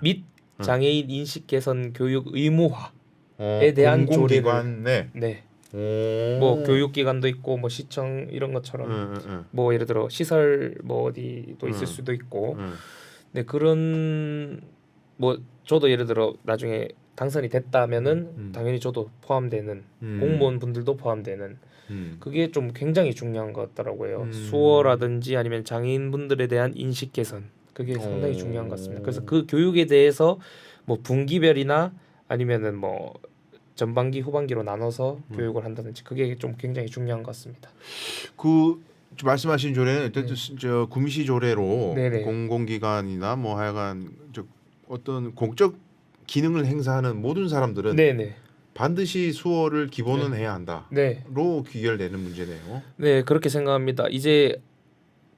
및 장애인 인식 개선 교육 의무화에 대한 조례를 공공기관에 네. 뭐 교육기관도 있고 뭐 시청 이런 것처럼 뭐 예를 들어 시설 뭐 어디도 있을 수도 있고 네 그런 뭐 저도 예를 들어 나중에 당선이 됐다면은 당연히 저도 포함되는 공무원 분들도 포함되는 그게 좀 굉장히 중요한 것 같더라고요. 수어라든지 아니면 장애인 분들에 대한 인식 개선 그게 상당히 중요한 것 같습니다. 그래서 그 교육에 대해서 뭐 분기별이나 아니면은 뭐 전반기 후반기로 나눠서 교육을 한다든지 그게 좀 굉장히 중요한 것 같습니다. 그 말씀하신 조례는 어쨌든 저 구미시 조례로 네네. 공공기관이나 뭐 하여간 어떤 공적 기능을 행사하는 모든 사람들은 네네. 반드시 수어를 기본은 해야 한다로 네. 귀결되는 문제네요. 네 그렇게 생각합니다. 이제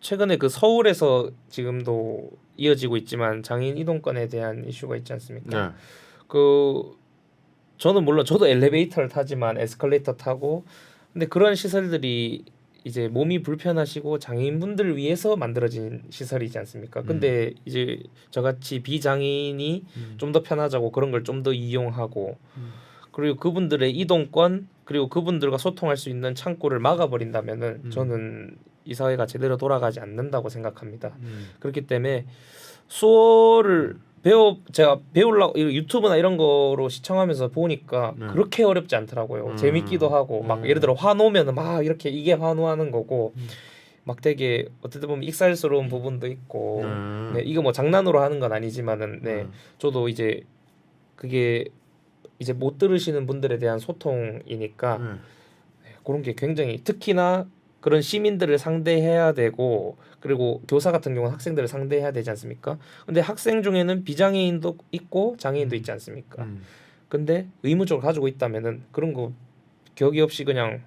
최근에 그 서울에서 지금도 이어지고 있지만 장애인 이동권에 대한 이슈가 있지 않습니까? 네. 그 저는 물론 저도 엘리베이터를 타지만 에스컬레이터 타고 근데 그런 시설들이 이제 몸이 불편하시고 장애인분들을 위해서 만들어진 시설이지 않습니까? 근데 이제 저같이 비장애인이 좀 더 편하자고 그런 걸 좀 더 이용하고 그리고 그분들의 이동권 그리고 그분들과 소통할 수 있는 창구를 막아버린다면은 저는 이 사회가 제대로 돌아가지 않는다고 생각합니다. 그렇기 때문에 수어를 제가 배우려고 유튜브나 이런 거로 시청하면서 보니까 그렇게 어렵지 않더라고요. 재밌기도 하고 막 예를 들어 화놓으면 막 이렇게 이게 화노하는 거고 막 되게 어떻게 보면 익살스러운 부분도 있고 네, 이거 뭐 장난으로 하는 건 아니지만은 네, 저도 이제 그게 이제 못 들으시는 분들에 대한 소통이니까 네, 그런 게 굉장히 특히나 그런 시민들을 상대해야 되고 그리고 교사 같은 경우는 학생들을 상대해야 되지 않습니까? 근데 학생 중에는 비장애인도 있고 장애인도 있지 않습니까? 근데 의무적으로 가지고 있다면은 그런 거 격이 없이 그냥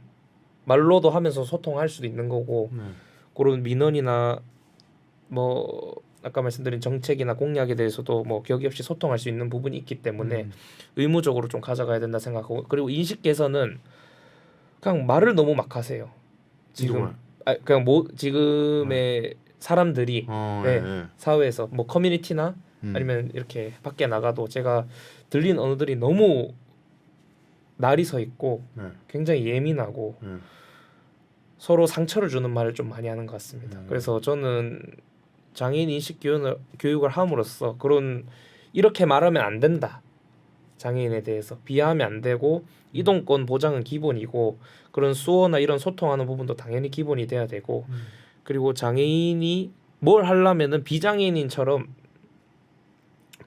말로도 하면서 소통할 수도 있는 거고 네. 그런 민원이나 뭐 아까 말씀드린 정책이나 공약에 대해서도 뭐 격의 없이 소통할 수 있는 부분이 있기 때문에 의무적으로 좀 가져가야 된다 생각하고 그리고 인식 개선은 그냥 말을 너무 막 하세요. 지금 누구요? 그냥 뭐 지금의 사람들이 네, 네. 사회에서 뭐 커뮤니티나 아니면 이렇게 밖에 나가도 제가 들린 언어들이 너무 날이 서 있고 네. 굉장히 예민하고 네. 서로 상처를 주는 말을 좀 많이 하는 것 같습니다. 그래서 저는 장애인 인식 교육을 함으로써 그런 이렇게 말하면 안 된다. 장애인에 대해서 비하하면 안 되고 이동권 보장은 기본이고 그런 수어나 이런 소통하는 부분도 당연히 기본이 돼야 되고 그리고 장애인이 뭘 하려면은 비장애인처럼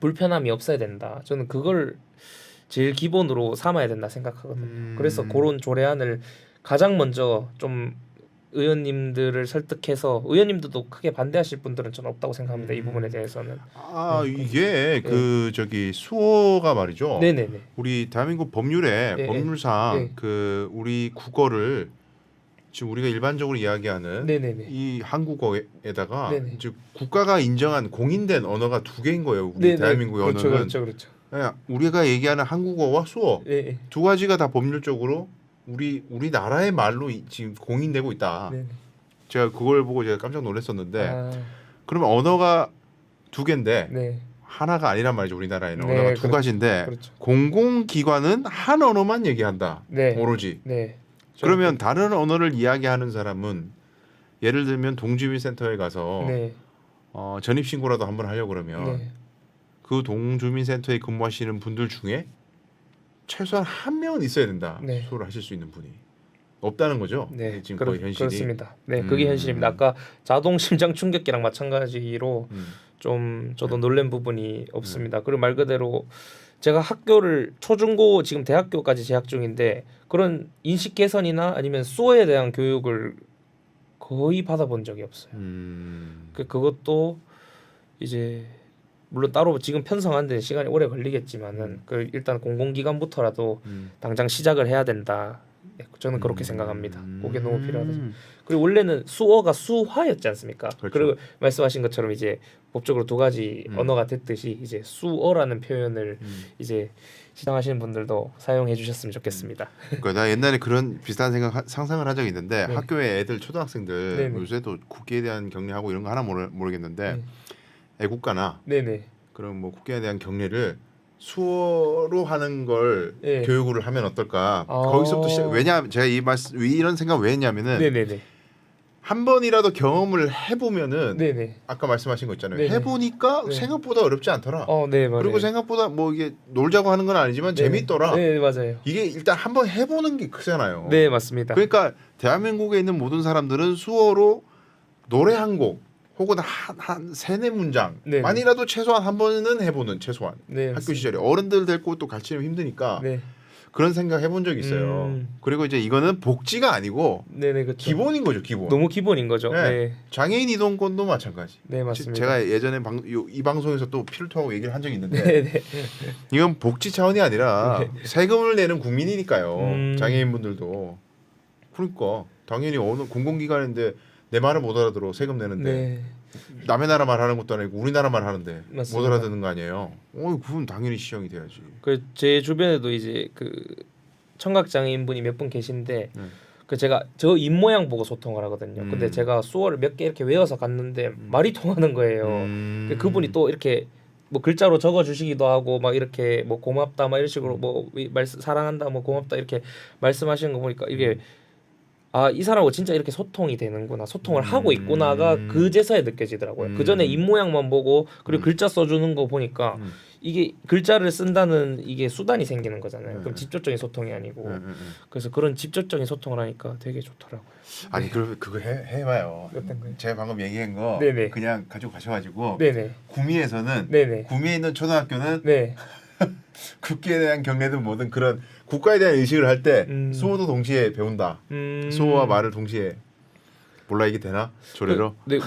불편함이 없어야 된다. 저는 그걸 제일 기본으로 삼아야 된다 생각하거든요. 그래서 그런 조례안을 가장 먼저 좀 의원님들을 설득해서 의원님들도 크게 반대하실 분들은 저는 없다고 생각합니다. 이 부분에 대해서는. 이게 그 저기 수어가 말이죠. 네네네. 우리 대한민국 법률에 네, 법률상 네. 그 우리 국어를 지금 우리가 일반적으로 이야기하는 네네네. 이 한국어에다가 네네. 이제 국가가 인정한 공인된 언어가 두 개인 거예요. 우리 네네. 대한민국의 그렇죠, 언어는 그렇죠. 우리가 얘기하는 한국어와 수어 네, 두 가지가 다 법률적으로 우리나라의 말로 지금 공인되고 있다. 네. 제가 그걸 보고 제가 깜짝 놀랐었는데 아, 그러면 언어가 두 개인데 네. 하나가 아니란 말이죠. 우리나라에는 네, 언어가 두 그렇죠. 가지인데 그렇죠. 공공기관은 한 언어만 얘기한다. 네. 오로지. 네. 그러면 다른 언어를 이야기하는 사람은 예를 들면 동주민센터에 가서 네. 전입신고라도 한번 하려고 그러면 네. 그 동주민센터에 근무하시는 분들 중에 최소한 한 명은 있어야 된다. 네. 수호를 하실 수 있는 분이 없다는 거죠. 네. 지금 거의 현실이. 그렇습니다. 네, 그게 현실입니다. 아까 자동 심장 충격기랑 마찬가지로 좀 저도 놀란 부분이 없습니다. 그리고 말 그대로 제가 학교를 초중고 지금 대학교까지 재학 중인데 그런 인식 개선이나 아니면 수어에 대한 교육을 거의 받아본 적이 없어요. 그것도 이제 물론 따로 지금 편성하는 데 시간이 오래 걸리겠지만은 그 일단 공공기관부터라도 당장 시작을 해야 된다. 네, 저는 그렇게 생각합니다. 그게 너무 필요하다. 그리고 원래는 수어가 수화였지 않습니까? 그렇죠. 그리고 말씀하신 것처럼 이제 법적으로 두 가지 언어가 됐듯이 이제 수어라는 표현을 이제 시청하시는 분들도 사용해 주셨으면 좋겠습니다. 그러니까 나 옛날에 그런 비슷한 상상을 한 적이 있는데 네. 학교에 애들 초등학생들 네네. 요새도 국기에 대한 경례하고 이런 거 하나 모르겠는데 네. 애국가나 네네. 그런 뭐 국기에 대한 경례를 수어로 하는 걸 네. 교육을 하면 어떨까? 아. 거기서부터 왜냐 제가 이런 생각 왜 했냐면은 네네네. 한 번이라도 경험을 해보면은 네네. 아까 말씀하신 거 있잖아요. 네네. 해보니까 네. 생각보다 어렵지 않더라. 네, 맞아요. 그리고 생각보다 뭐 이게 놀자고 하는 건 아니지만 네. 재밌더라. 네, 맞아요. 이게 일단 한번 해보는 게 크잖아요. 네, 맞습니다. 그러니까 대한민국에 있는 모든 사람들은 수어로 노래 한 곡 혹은 한 세네 문장만이라도 최소한 한 번은 해보는 최소한 네, 학교 맞습니다. 시절에 어른들 데리고 또 가르치면 힘드니까 네. 그런 생각 해본 적이 있어요. 그리고 이제 이거는 복지가 아니고 네네, 그렇죠. 기본인 거죠, 기본. 너무 기본인 거죠. 네. 네, 장애인 이동권도 마찬가지. 네, 맞습니다. 제가 예전에 이 방송에서 또 피를 토하고 얘기를 한 적이 있는데 네네. 이건 복지 차원이 아니라 네. 세금을 내는 국민이니까요. 장애인분들도. 그러니까 당연히 어느 공공기관인데 내 말을 못 알아들어 세금 내는데 네, 남의 나라 말하는 것도 아니고 우리나라 말 하는데 맞습니다. 못 알아듣는 거 아니에요. 그건 당연히 시정이 돼야지. 그 제 주변에도 이제 그 청각 장애인분이 몇 분 계신데 그 제가 저 입 모양 보고 소통을 하거든요. 근데 제가 수어를 몇 개 이렇게 외워서 갔는데 말이 통하는 거예요. 그분이 또 이렇게 뭐 글자로 적어 주시기도 하고 막 이렇게 뭐 고맙다 막 이런 식으로 뭐 사랑한다 뭐 고맙다 이렇게 말씀하시는 거 보니까 이게 이 사람하고 진짜 이렇게 소통이 되는구나, 소통을 하고 있구나가 그제서야 느껴지더라고요. 그 전에 입 모양만 보고 그리고 글자 써주는 거 보니까 이게 글자를 쓴다는 이게 수단이 생기는 거잖아요. 그럼 직접적인 소통이 아니고 그래서 그런 직접적인 소통을 하니까 되게 좋더라고요. 아니 그러면 그거 해봐요. 어떤 거요? 제가 방금 얘기한 거 네네. 그냥 가지고 가셔가지고 네네. 구미에서는 네네. 구미에 있는 초등학교는 네. 국기에 대한 경례든 뭐든 그런 국가에 대한 의식을 할 때 음. 수어도 동시에 배운다. 수어와 말을 동시에. 몰라 이게 되나? 조례로? 네,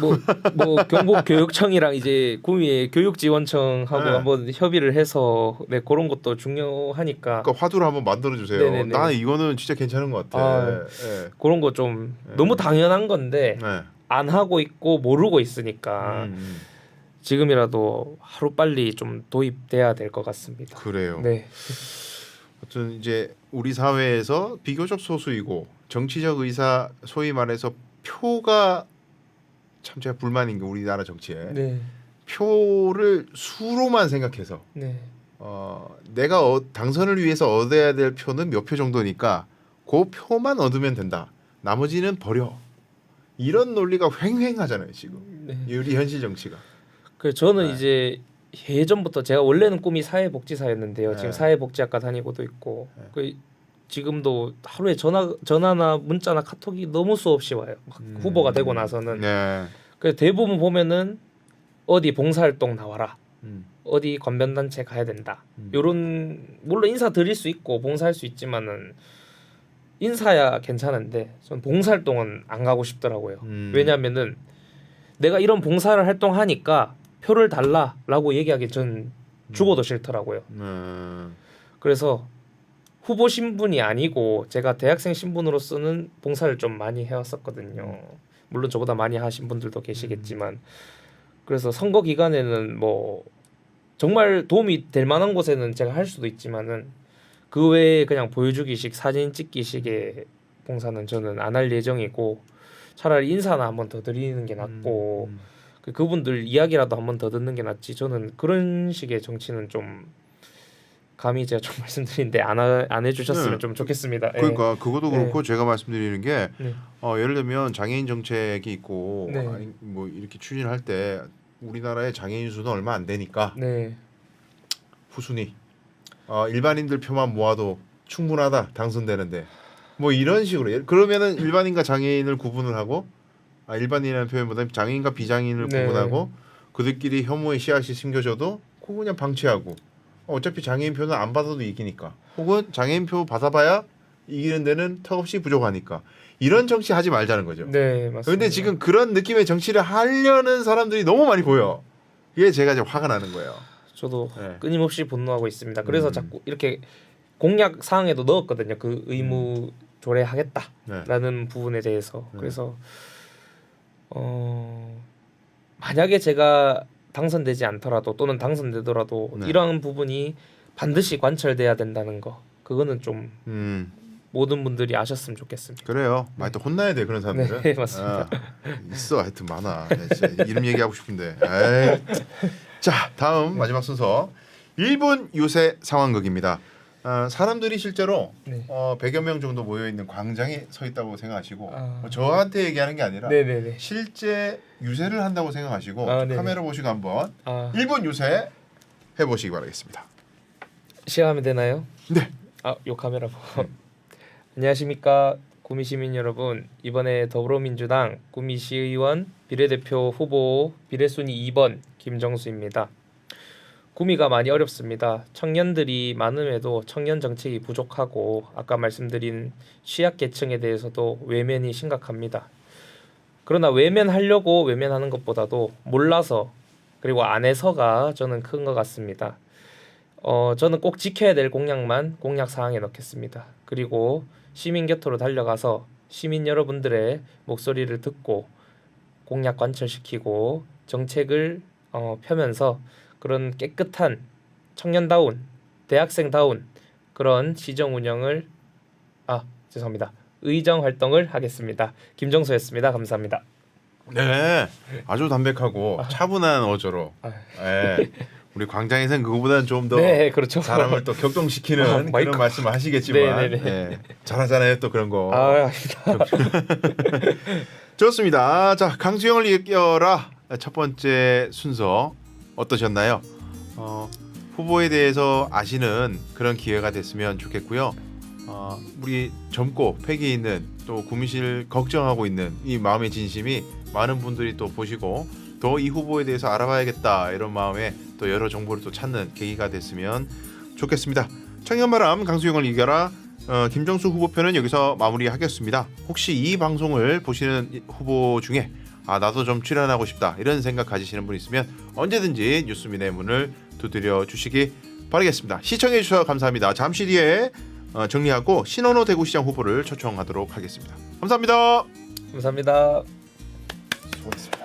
뭐 경북교육청이랑 이제 구미의 교육지원청하고 네. 한번 협의를 해서 네 그런 것도 중요하니까 그러니까 화두를 한번 만들어 주세요. 네네네. 나 이거는 진짜 괜찮은 것 같아. 아, 예. 그런 거 좀 네. 너무 당연한 건데 네. 안 하고 있고 모르고 있으니까 지금이라도 하루 빨리 좀 도입돼야 될 것 같습니다. 그래요. 네, 어떤 이제 우리 사회에서 비교적 소수이고 정치적 의사 소위 말해서 표가 참 제가 불만인 게 우리나라 정치에 네, 표를 수로만 생각해서 네, 내가 당선을 위해서 얻어야 될 표는 몇 표 정도니까 그 표만 얻으면 된다. 나머지는 버려. 이런 논리가 횡행하잖아요 지금 네. 우리 현실 정치가. 그 저는 네. 이제 예전부터 제가 원래는 꿈이 사회복지사였는데요. 네. 지금 사회복지학과 다니고도 있고 네. 그 지금도 하루에 전화나 문자나 카톡이 너무 수없이 와요. 막 후보가 되고 나서는 네. 그 대부분 보면은 어디 봉사활동 나와라. 음. 어디 관변단체 가야 된다. 음. 요런 물론 인사 드릴 수 있고 봉사할 수 있지만은 인사야 괜찮은데 전 봉사활동은 안 가고 싶더라고요. 왜냐하면은 내가 이런 봉사를 활동하니까 표를 달라라고 얘기하기 전 죽어도 싫더라고요. 그래서 후보 신분이 아니고 제가 대학생 신분으로서는 봉사를 좀 많이 해왔었거든요. 물론 저보다 많이 하신 분들도 계시겠지만 그래서 선거 기간에는 뭐 정말 도움이 될 만한 곳에는 제가 할 수도 있지만은 그 외에 그냥 보여주기식 사진 찍기식의 봉사는 저는 안 할 예정이고 차라리 인사나 한번 더 드리는 게 낫고 그분들 이야기라도 한번 더 듣는 게 낫지. 저는 그런 식의 정치는 좀 감히 제가 좀 말씀드린데 안 해주셨으면 네. 좀 좋겠습니다. 그러니까 그것도 그렇고 네. 제가 말씀드리는 게 네. 예를 들면 장애인 정책이 있고 네. 아니, 뭐 이렇게 추진할 때 우리나라의 장애인 수는 얼마 안 되니까 네. 후순위 일반인들 표만 모아도 충분하다 당선되는데 뭐 이런 식으로 그러면은 일반인과 장애인을 구분을 하고 일반인이라는 표현보다 장애인과 비장애인을 네. 구분하고 그들끼리 혐오의 씨앗이 심겨져도 그거 그냥 방치하고 어차피 장애인 표는 안 받아도 이기니까 혹은 장애인 표 받아봐야 이기는 데는 턱없이 부족하니까 이런 정치 하지 말자는 거죠. 네, 맞습니다. 근데 지금 그런 느낌의 정치를 하려는 사람들이 너무 많이 보여. 이게 제가 이제 화가 나는 거예요. 저도 네. 끊임없이 분노하고 있습니다. 그래서 자꾸 이렇게 공약 사항에도 넣었거든요. 그 의무 조례하겠다라는 부분에 대해서. 그래서 만약에 제가 당선되지 않더라도 또는 당선되더라도 네. 이러한 부분이 반드시 관철돼야 된다는 거. 그거는 좀 모든 분들이 아셨으면 좋겠습니다. 그래요. 많이 또 혼나야 돼 그런 사람들은. 네, 맞습니다. 있어 하여튼 많아. 진짜 이름 얘기하고 싶은데. 에이. 자 다음 마지막 순서 1분 요새 상황극입니다. 사람들이 실제로 네. 100여 명 정도 모여 있는 광장에 서 있다고 생각하시고 아. 저한테 얘기하는 게 아니라 네네네. 실제 유세를 한다고 생각하시고 네네. 카메라 보시고 한번 아, 1분 유세 해보시기 바라겠습니다. 시작하면 되나요? 네. 요 카메라 보고. 안녕하십니까 구미 시민 여러분. 이번에 더불어민주당 구미시의원 비례대표 후보 비례순위 2번 김정수입니다. 구미가 많이 어렵습니다. 청년들이 많음에도 청년 정책이 부족하고 아까 말씀드린 취약계층에 대해서도 외면이 심각합니다. 그러나 외면하려고 외면하는 것보다도 몰라서 그리고 안 해서가 저는 큰 것 같습니다. 저는 꼭 지켜야 될 공약만 공약 사항에 넣겠습니다. 그리고 시민 곁으로 달려가서 시민 여러분들의 목소리를 듣고 공약 관철시키고 정책을 펴면서 그런 깨끗한 청년다운 대학생다운 그런 시정 운영을 죄송합니다. 의정 활동을 하겠습니다. 김정수였습니다. 감사합니다. 네, 아주 담백하고 차분한 어조로. 네. 우리 광장에서는 그거보다는 좀 더 네, 그렇죠. 사람을 또 격동시키는 마이크. 그런 말씀을 하시겠지만 네네네. 네, 잘하잖아요 또 그런 거. 좋습니다. 자 강수영을 이겨라 첫 번째 순서 어떠셨나요? 후보에 대해서 아시는 그런 기회가 됐으면 좋겠고요. 우리 젊고 패기 있는 또 구미시를 걱정하고 있는 이 마음의 진심이 많은 분들이 또 보시고 더 이 후보에 대해서 알아봐야겠다 이런 마음에 또 여러 정보를 또 찾는 계기가 됐으면 좋겠습니다. 청년바람 강수영을 이겨라 김정수 후보편은 여기서 마무리하겠습니다. 혹시 이 방송을 보시는 후보 중에 나도 좀 출연하고 싶다 이런 생각 가지시는 분 있으면 언제든지 뉴스민의 문을 두드려 주시기 바라겠습니다. 시청해 주셔서 감사합니다. 잠시 뒤에 정리하고 신원호 대구시장 후보를 초청하도록 하겠습니다. 감사합니다. 감사합니다. 수고했습니다.